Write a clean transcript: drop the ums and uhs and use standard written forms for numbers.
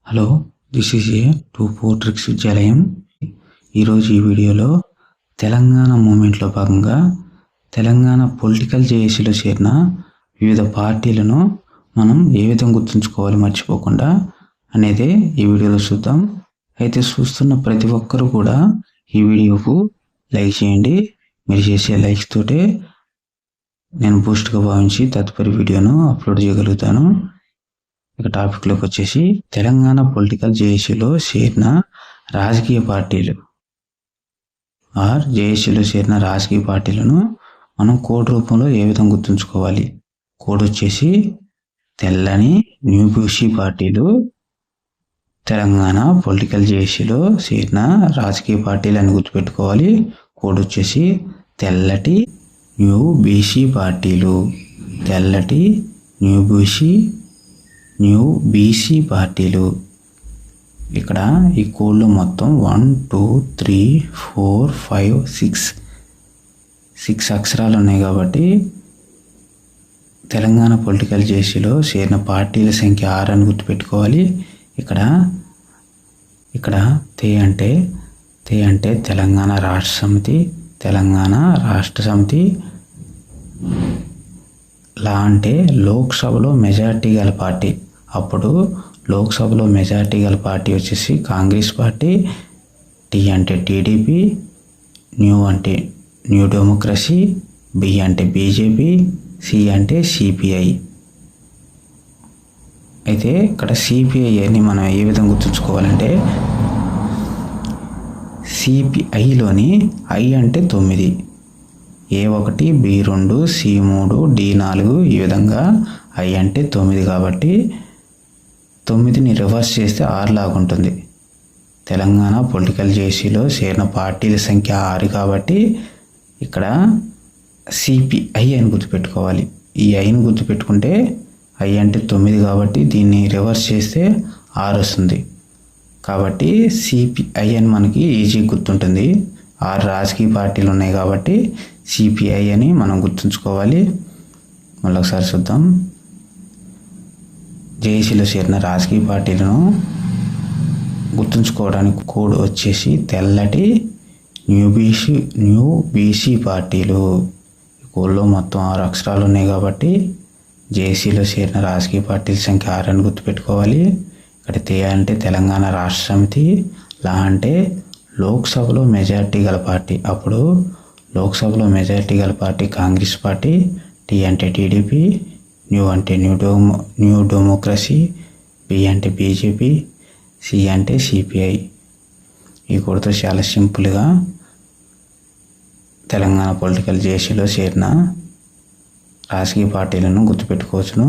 Hello, this is a 2 tricks విద్యాలయం. ఈరోజు ఈ వీడియోలో తెలంగాణ మూమెంట్లో భాగంగా తెలంగాణ పొలిటికల్ జేఏసీలో చేరిన వివిధ పార్టీలను మనం ఏ విధంగా గుర్తుంచుకోవాలి మర్చిపోకుండా అనేది ఈ వీడియోలో చూద్దాం. అయితే చూస్తున్న ప్రతి ఒక్కరూ కూడా ఈ వీడియోకు లైక్ చేయండి. మీరు చేసే లైక్స్ తోటే నేను బూస్ట్గా భావించి తదుపరి వీడియోను అప్లోడ్ చేయగలుగుతాను. ఇక టాపిక్లోకి వచ్చేసి తెలంగాణ పొలిటికల్ జేఏసీలో చేరిన రాజకీయ పార్టీలు జేఏసీలో చేరిన రాజకీయ పార్టీలను మనం కోడ్ రూపంలో ఏ విధంగా గుర్తుంచుకోవాలి. కోడ్ వచ్చేసి తెల్లని న్యూ బీసీ పార్టీలు తెలంగాణ పొలిటికల్ జేఏసీలో చేరిన రాజకీయ పార్టీలు అని గుర్తుపెట్టుకోవాలి. కోడ్ వచ్చేసి తెల్లటి న్యూ బీసీ పార్టీలు, తెల్లటి న్యూ బీసీ పార్టీలు. ఇక్కడ ఈ కోడ్లో మొత్తం 1 2 3 4 5 6 అక్షరాలు ఉన్నాయి కాబట్టి తెలంగాణ పొలిటికల్ జేఏసీలో చేరిన పార్టీల సంఖ్య 6 అని గుర్తుపెట్టుకోవాలి. ఇక్కడ తే అంటే తెలంగాణ రాష్ట్ర సమితి, లా అంటే లోక్సభలో మెజార్టీ గల పార్టీ. అప్పుడు లోక్సభలో మెజార్టీ గల పార్టీ వచ్చేసి కాంగ్రెస్ పార్టీ, టీ అంటే టీడీపీ, న్యూ అంటే న్యూ డెమోక్రసీ, బి అంటే బీజేపీ, సి అంటే సిపిఐ. అయితే ఇక్కడ సిపిఐ అని మనం ఏ విధంగా గుర్తుంచుకోవాలంటే సిపిఐలోని ఐ అంటే 9, A1, B2, C3, D4 ఈ విధంగా ఐ అంటే 9 కాబట్టి 9ని రివర్స్ చేస్తే 6 లాగా ఉంటుంది. తెలంగాణ పొలిటికల్ జేఏసీలో చేరిన పార్టీల సంఖ్య 6 కాబట్టి ఇక్కడ సిపిఐ అని గుర్తుపెట్టుకోవాలి. ఈ ఐని గుర్తుపెట్టుకుంటే ఐ అంటే 9 కాబట్టి దీన్ని రివర్స్ చేస్తే 6 వస్తుంది. కాబట్టి సిపిఐ అని మనకి ఈజీ గుర్తుంటుంది. 6 రాజకీయ పార్టీలు ఉన్నాయి కాబట్టి సిపిఐ అని మనం గుర్తుంచుకోవాలి. మళ్ళీ ఒకసారి చూద్దాం. జేఏసీలో చేరిన రాజకీయ పార్టీలను గుర్తుంచుకోవడానికి కోడ్ వచ్చేసి తెల్లటి న్యూ బీసీ పార్టీలు. ఈ కోడ్లో మొత్తం 6 అక్షరాలు ఉన్నాయి కాబట్టి జేఏసీలో చేరిన రాజకీయ పార్టీల సంఖ్య 6 అని గుర్తుపెట్టుకోవాలి. ఇక్కడ తే అంటే తెలంగాణ రాష్ట్ర సమితి, లా అంటే లోక్సభలో మెజార్టీ గల పార్టీ. అప్పుడు లోక్సభలో మెజార్టీ గల పార్టీ కాంగ్రెస్ పార్టీ, టీ అంటే టీడీపీ, న్యూ అంటే న్యూ డెమోక్రసీ, బి అంటే బీజేపీ, సి అంటే సిపిఐ. ఈ కోడ్తో చాలా సింపుల్గా తెలంగాణ పొలిటికల్ జేఏసీలో చేరిన రాజకీయ పార్టీలను గుర్తుపెట్టుకోవచ్చును.